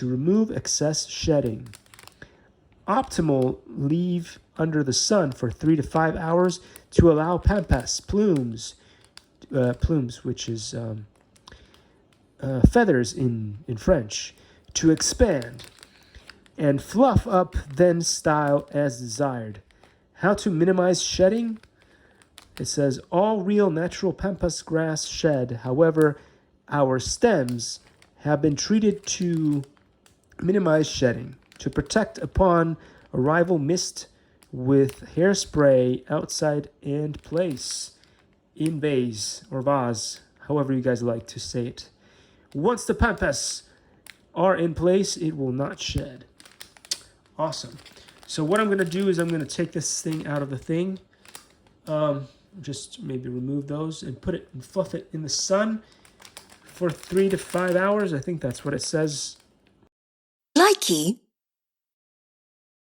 to remove excess shedding. Optimal, leave under the sun for 3 to 5 hours to allow Pampas plumes, which is feathers in French, to expand and fluff up, then style as desired. How to minimize shedding? It says all real natural Pampas grass shed. However, our stems have been treated to minimize shedding. To protect upon arrival, mist with hairspray outside and place in vase or vase, however you guys like to say it. Once the Pampas are in place, it will not shed. Awesome. So what I'm going to do is I'm going to take this thing out of the thing. Just maybe remove those and put it and fluff it in the sun for 3 to 5 hours. I think that's what it says. Likey